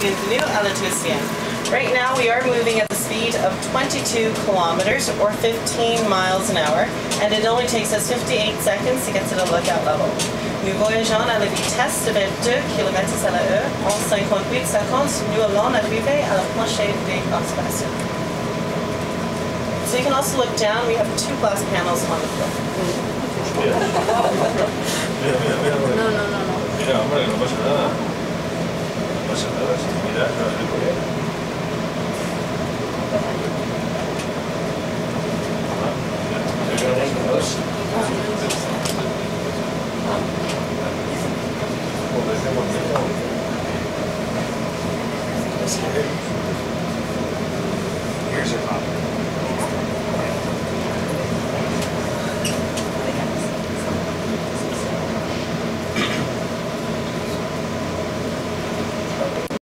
bienvenue à la Tuition. Right now we are moving at the speed of 22 kilometers or 15 miles an hour, and it only takes us 58 seconds to get to the lookout level. Nous voyageons à la vitesse de 22 km à l'heure en 58 secondes. Nous allons arriver à la plancher d'observation. So you can also look down. We have 2 glass panels on the floor. No. Mira, hombre, no pasa nada. No pasa nada, si miras, no es muy bien. Joder, qué bonito.